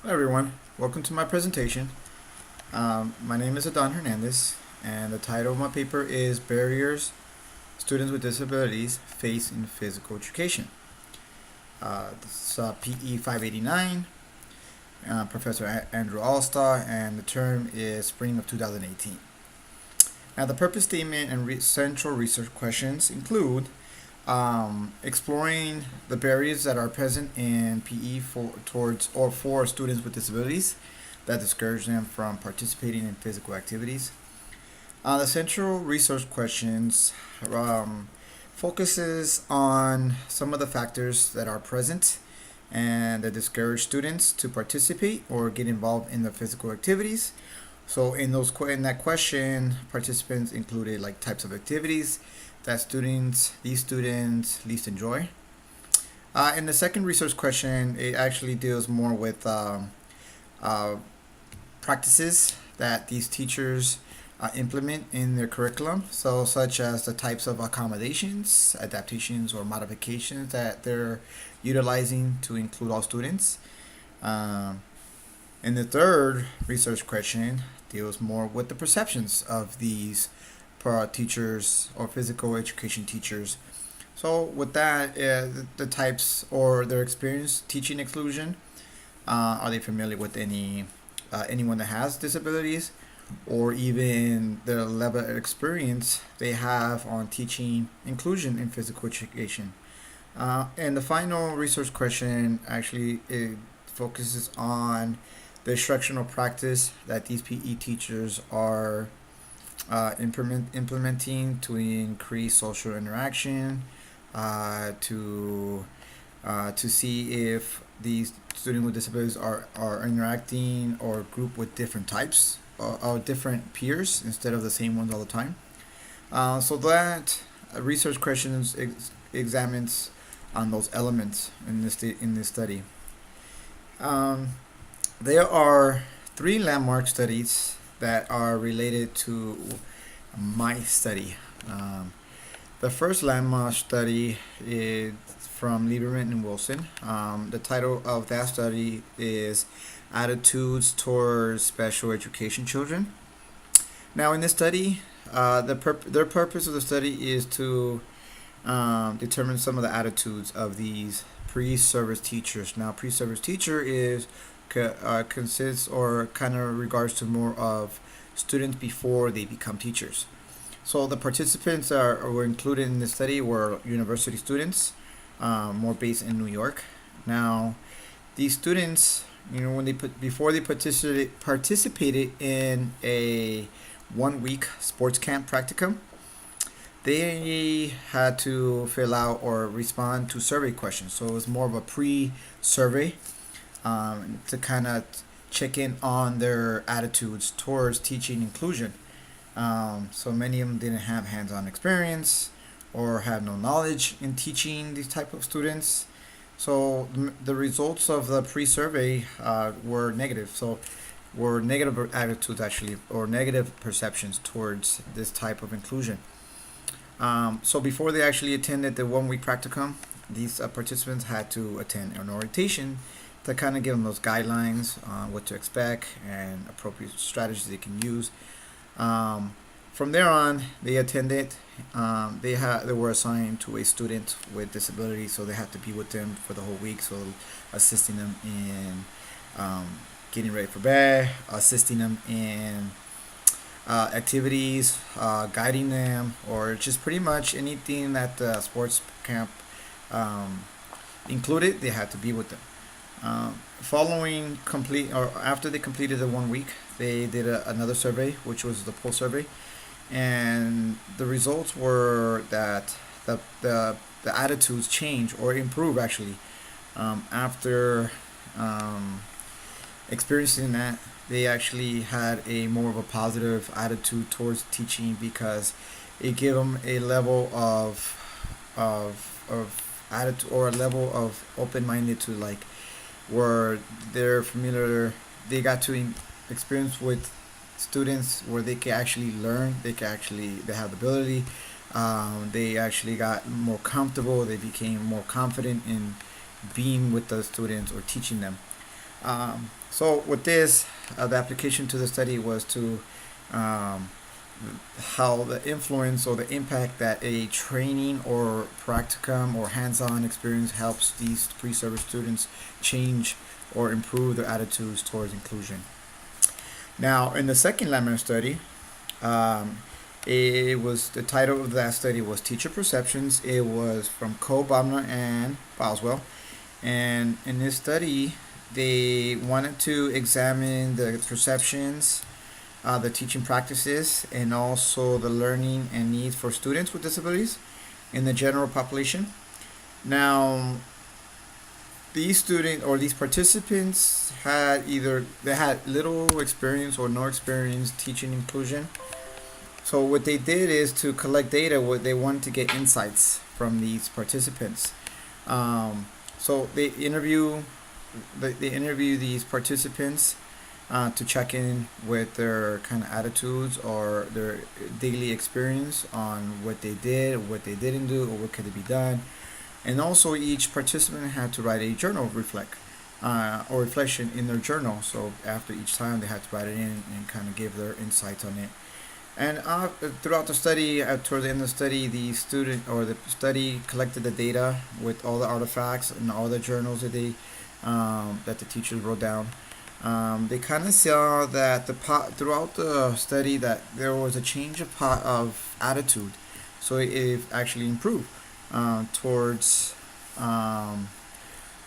Hi everyone, welcome to my presentation. My name is Adon Hernandez, and the title of my paper is Barriers Students with Disabilities Face in Physical Education. This is PE 589, Professor Andrew Allstar, and the term is Spring of 2018. Now, the purpose statement and central research questions include exploring the barriers that are present in PE for students with disabilities that discourage them from participating in physical activities. The central research questions um, focuses on some of the factors that are present and that discourage students to participate or get involved in the physical activities. So in that question, participants included like types of activities that these students least enjoy. In the second research question, it actually deals more with uh, practices that these teachers implement in their curriculum. So, such as the types of accommodations, adaptations, or modifications that they're utilizing to include all students. Um, and the third research question deals more with the perceptions of these teachers or physical education teachers. So, with that, the types or their experience teaching inclusion, are they familiar with anyone that has disabilities, or even the level of experience they have on teaching inclusion in physical education? And the final research question actually it focuses on the instructional practice that these PE teachers are implementing to increase social interaction, to see if these students with disabilities are interacting or group with different types or different peers instead of the same ones all the time. So that research questions examines on those elements in this study. Um, there are three landmark studies that are related to my study. Um, the first landmark study is from Lieberman and Wilson. The title of that study is Attitudes Towards Special Education Children. Now, in this study, their purpose of the study is to determine some of the attitudes of these pre-service teachers. Now, pre-service teacher consists or kind of regards to more of students before they become teachers. So the participants were included in the study were university students, more based in New York. Now, these students, when before they participated in a 1 week sports camp practicum, they had to fill out or respond to survey questions. So it was more of a pre-survey to kind of check in on their attitudes towards teaching inclusion. So many of them didn't have hands-on experience or have no knowledge in teaching these type of students. So the results of the pre-survey were negative. So were negative attitudes actually, or negative perceptions towards this type of inclusion. So before they actually attended the 1 week practicum, these participants had to attend an orientation to kind of give them those guidelines on what to expect and appropriate strategies they can use. From there on, they attended. They were assigned to a student with disability, so they had to be with them for the whole week. So assisting them in getting ready for bed, assisting them in activities, guiding them, or just pretty much anything that the sports camp um, included. They had to be with them. Following complete or after they completed the 1 week, they did another survey, which was the pulse survey, and the results were that the attitudes change or improve actually after experiencing that. They actually had a more of a positive attitude towards teaching because it gave them a level of attitude or a level of open minded to like where they're familiar. They got to experience with students where they can actually learn. They have the ability. They actually got more comfortable. They became more confident in being with the students or teaching them. So with this, the application to the study was to um, how the influence or the impact that a training or practicum or hands-on experience helps these pre-service students change or improve their attitudes towards inclusion. Now, in the second Lemon study, um, it was the title of that study was Teacher Perceptions. It was from Cole, Baumner, and Boswell. And in this study, they wanted to examine the perceptions, the teaching practices, and also the learning and needs for students with disabilities in the general population. Now, these students or these participants had either they had little experience or no experience teaching inclusion. So what they did is to collect data. What they wanted to get insights from these participants. So they interview these participants to check in with their kind of attitudes or their daily experience on what they did, what they didn't do, or what could be done. And also, each participant had to write a journal or reflection in their journal. So after each time, they had to write it in and kind of give their insights on it. And throughout the study, toward the end of the study, the student or the study collected the data with all the artifacts and all the journals that the teachers wrote down. They kind of saw that throughout the study that there was a change of attitude, so it actually improved towards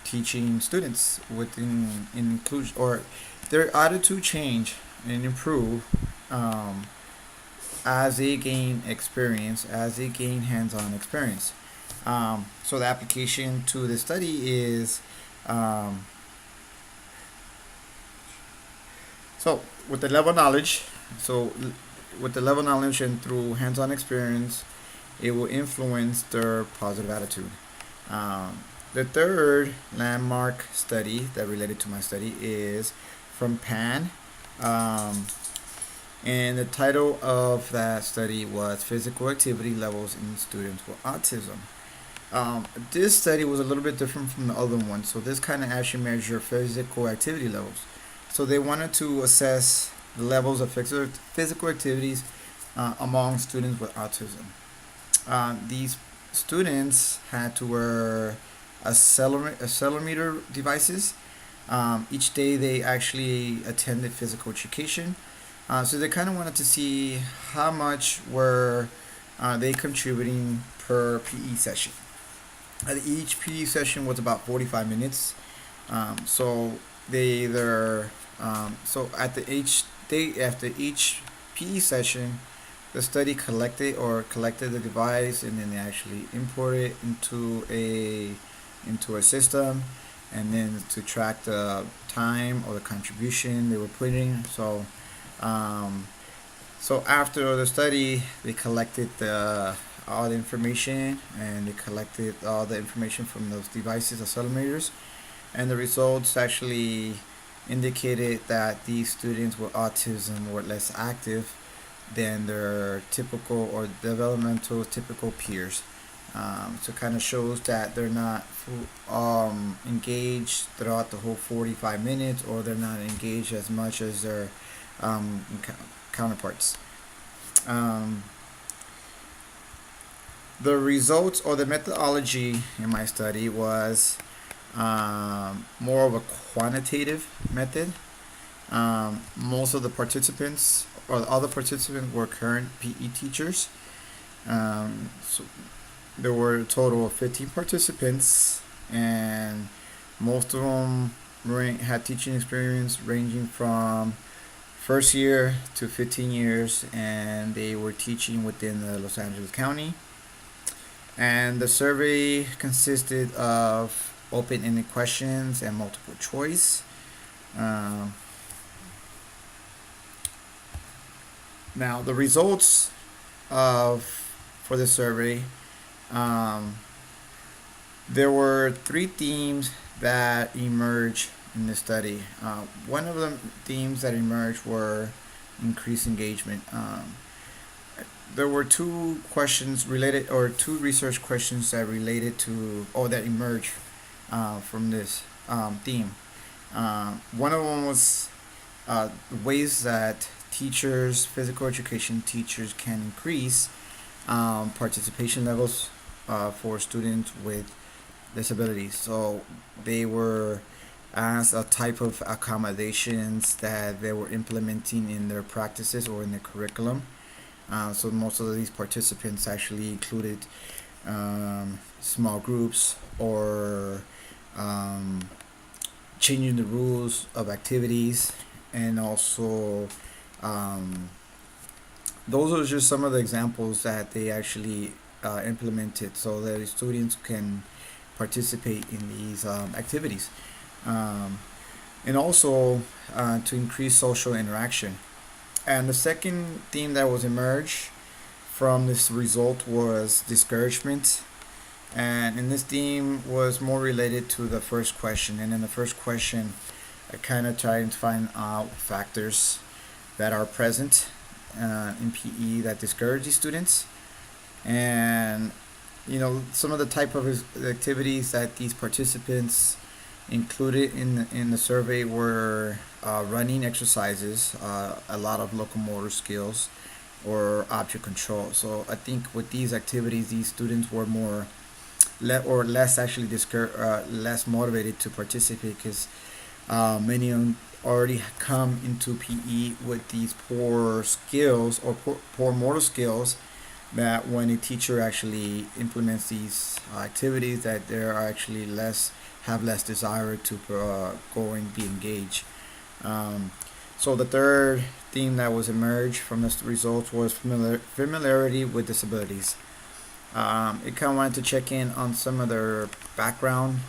teaching students within inclusion, or their attitude change and improve as they gain experience, as they gain hands-on experience. So the application to the study is um, so with the level of knowledge, so with the level of knowledge and through hands-on experience, it will influence their positive attitude. Um, the third landmark study that related to my study is from Pan. Um, and the title of that study was Physical Activity Levels in Students with Autism. This study was a little bit different from the other one, so this kind of actually measured physical activity levels. So they wanted to assess the levels of physical activities among students with autism. These students had to wear accelerometer devices. Each day they actually attended physical education. So they kind of wanted to see how much were they contributing per PE session. Each PE session was about 45 minutes. So they either so at the each day after each PE session, the study collected the device and then they actually imported it into a system, and then to track the time or the contribution they were putting. Um, so after the study, they collected all the information, and they collected all the information from those devices, accelerometers, and the results actually indicated that these students with autism were less active than their typical or developmental typical peers. So it kind of shows that they're not engaged throughout the whole 45 minutes, or they're not engaged as much as their um, counterparts. Um, the results or the methodology in my study was more of a quantitative method. Most of the participants, or all the participants, were current PE teachers. So there were a total of 15 participants, and most of them had teaching experience ranging from first year to 15 years, and they were teaching within the Los Angeles County. And the survey consisted of open-ended questions and multiple choice. Um, Now the results of for the survey, um, there were three themes that emerged in the study. One of the themes that emerged were increased engagement. There were two questions related, or two research questions that related to, or that emerged from this theme. One of them was ways that teachers, physical education teachers, can increase participation levels for students with disabilities. So they were asked a type of accommodations that they were implementing in their practices or in their curriculum. So most of these participants actually included small groups or um, changing the rules of activities, and also um, those are just some of the examples that they actually implemented so that the students can participate in these activities, um, and also to increase social interaction. And the second theme that was emerged from this result was discouragement. And in this theme was more related to the first question. And in the first question, I kind of tried to find out factors that are present in PE that discourage these students, and some of the type of activities that these participants included in the survey were running exercises, a lot of locomotor skills, or object control. So I think with these activities, these students were more or less actually less motivated to participate, because many of them already come into PE with these poor skills or poor motor skills, that when a teacher actually implements these activities, that they are actually less desire to go and be engaged. Um, so the third theme that was emerged from this results was familiarity with disabilities. It kind of wanted to check in on some of their background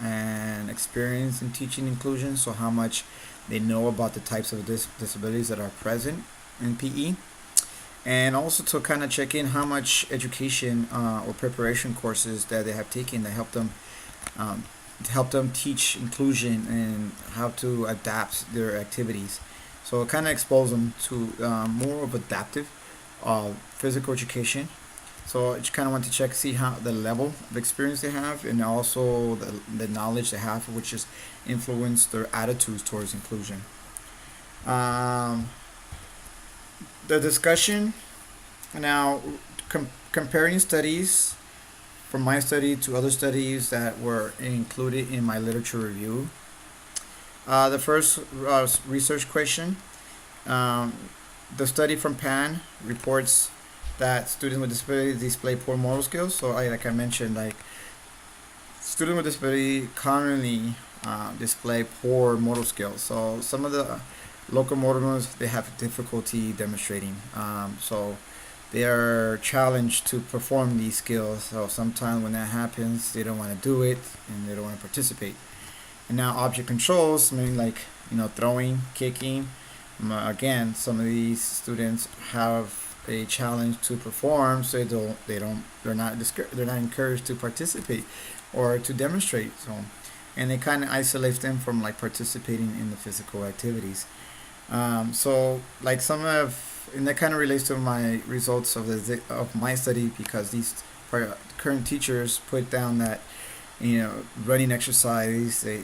and experience in teaching inclusion, so how much they know about the types of disabilities that are present in PE, and also to kind of check in how much education or preparation courses that they have taken that um, help them teach inclusion and how to adapt their activities. So it kind of expose them to more of adaptive physical education. So I just kind of want to see how the level of experience they have, and also the knowledge they have, which is influence their attitudes towards inclusion. Um, the discussion now, comparing studies from my study to other studies that were included in my literature review. The first research question, um, the study from PAN reports that students with disabilities display poor motor skills. So like I mentioned, like students with disability commonly display poor motor skills. So some of the locomotor moves they have difficulty demonstrating. So they are challenged to perform these skills. So sometimes when that happens, they don't want to do it and they don't want to participate. And now object controls, I mean, like throwing, kicking. Again, some of these students have a challenge to perform, so they're not encouraged to participate or to demonstrate. So, and it kind of isolates them from like participating in the physical activities. So like and that kind of relates to my results of my study, because these current teachers put down that running exercise they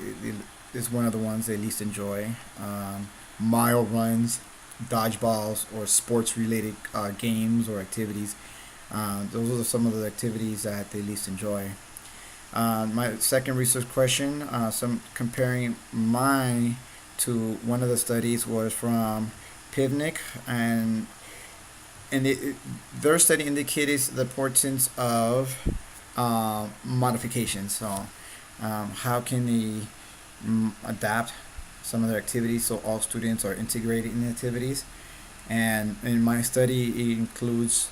is one of the ones they least enjoy. Mile runs, dodgeballs, or sports related games or activities. Those are some of the activities that they least enjoy. My second research question, some comparing mine to one of the studies, was from Pivnik, and their study indicated the importance of modifications. So, how can they adapt some of their activities so all students are integrated in the activities? And in my study, it includes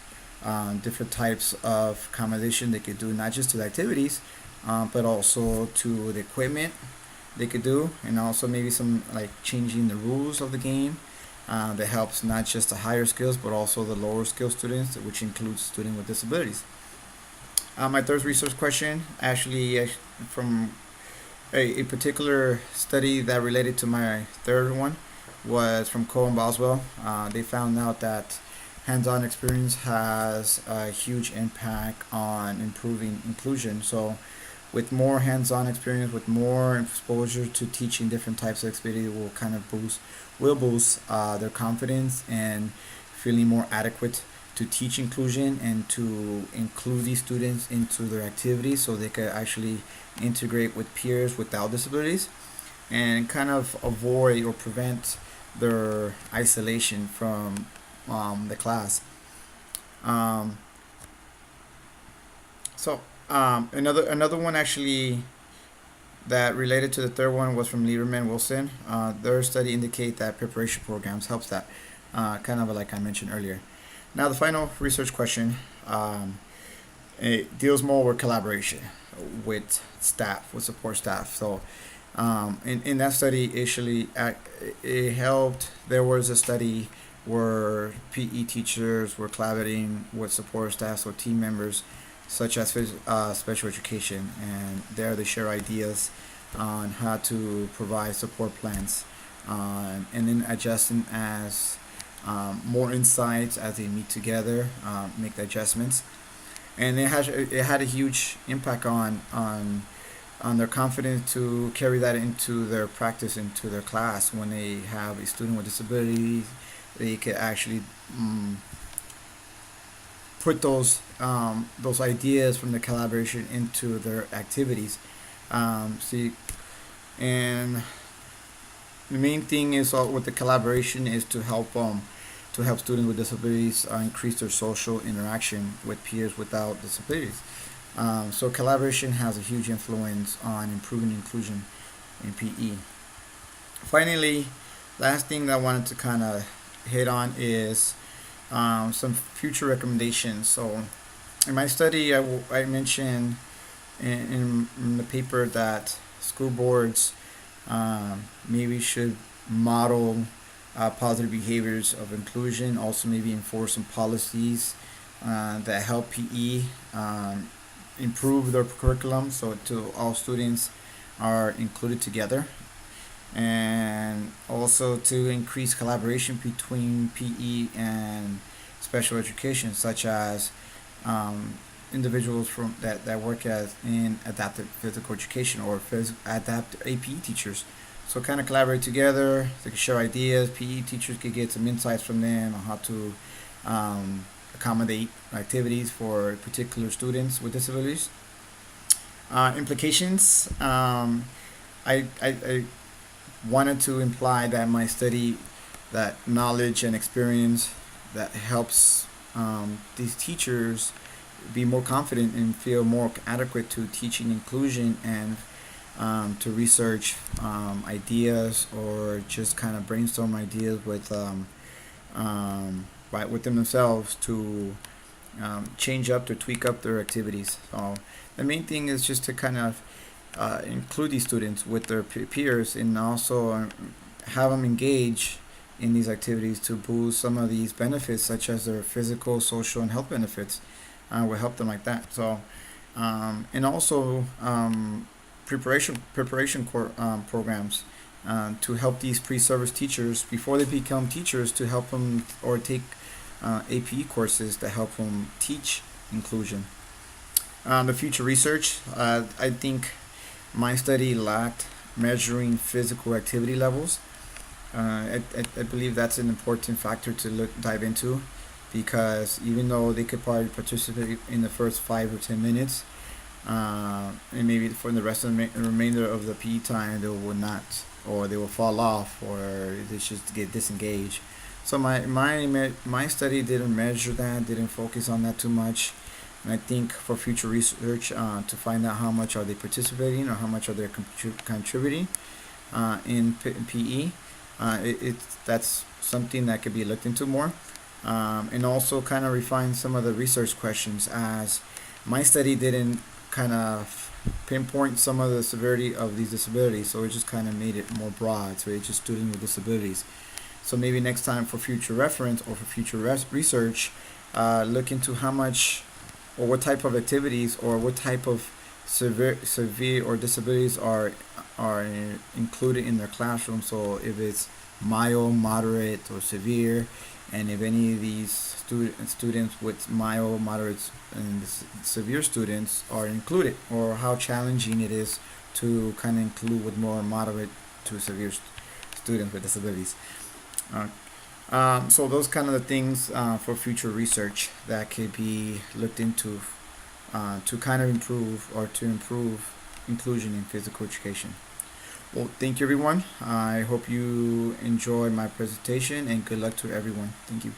different types of accommodation they could do, not just to the activities, but also to the equipment they could do, and also maybe some like changing the rules of the game that helps not just the higher skills but also the lower skill students, which includes students with disabilities. My third research question, actually from a particular study that related to my third one, was from Cole and Boswell. They found out that hands-on experience has a huge impact on improving inclusion. So with more hands-on experience, with more exposure to teaching different types of activity, will boost their confidence and feeling more adequate to teach inclusion and to include these students into their activities so they could actually integrate with peers without disabilities and kind of avoid or prevent their isolation from the class. Um, another one actually that related to the third one was from Lieberman Wilson. Their study indicate that preparation programs helps that, kind of like I mentioned earlier. Now the final research question, it deals more with collaboration with staff, with support staff. So in that study, actually, it helped. There was a study where PE teachers were collaborating with support staff or team members, such as special education, and there they share ideas on how to provide support plans, and then adjusting as more insights as they meet together, make the adjustments, and it had a huge impact on their confidence to carry that into their practice, into their class. When they have a student with disabilities, they could actually put those ideas from the collaboration into their activities. See, and the main thing is with the collaboration is to help students with disabilities increase their social interaction with peers without disabilities. So collaboration has a huge influence on improving inclusion in PE. Finally, last thing that I wanted to kind of hit on is some future recommendations. So in my study, I mentioned in the paper that school boards maybe should model positive behaviors of inclusion, also maybe enforce some policies that help PE improve their curriculum so to all students are included together, and also to increase collaboration between PE and special education, such as individuals that work as in adaptive physical education or adaptive APE teachers. So kind of collaborate together. They can share ideas. PE teachers could get some insights from them on how to accommodate activities for particular students with disabilities. Implications. I wanted to imply that my study, that knowledge and experience that helps these teachers be more confident and feel more adequate to teaching inclusion and to research ideas or just kind of brainstorm ideas with within themselves to change up or tweak up their activities. So the main thing is just to kind of include these students with their peers and also have them engage in these activities to boost some of these benefits, such as their physical, social, and health benefits. Will help them like that. So, and also preparation programs to help these pre-service teachers before they become teachers, to help them or take APE courses to help them teach inclusion. The future research, I think my study lacked measuring physical activity levels. I believe that's an important factor to dive into, because even though they could probably participate in the first 5 or 10 minutes, and maybe for the rest of the remainder of the PE time, they will not, or they will fall off, or they just get disengaged. So my study didn't measure that, didn't focus on that too much, and I think for future research to find out how much are they participating or how much are they contributing in PE, that's something that could be looked into more. And also kind of refine some of the research questions, as my study didn't kind of pinpoint some of the severity of these disabilities, so it just kind of made it more broad, so it's just students with disabilities. So maybe next time for future reference or for future research, look into how much or what type of activities or what type of severe or disabilities are included in their classroom. So if it's mild, moderate, or severe, and if any of these students with mild, moderate, and severe students are included, or how challenging it is to kind of include with more moderate to severe students with disabilities. Uh, so those kind of the things for future research that could be looked into to kind of improve inclusion in physical education. Well, thank you everyone. I hope you enjoyed my presentation and good luck to everyone. Thank you.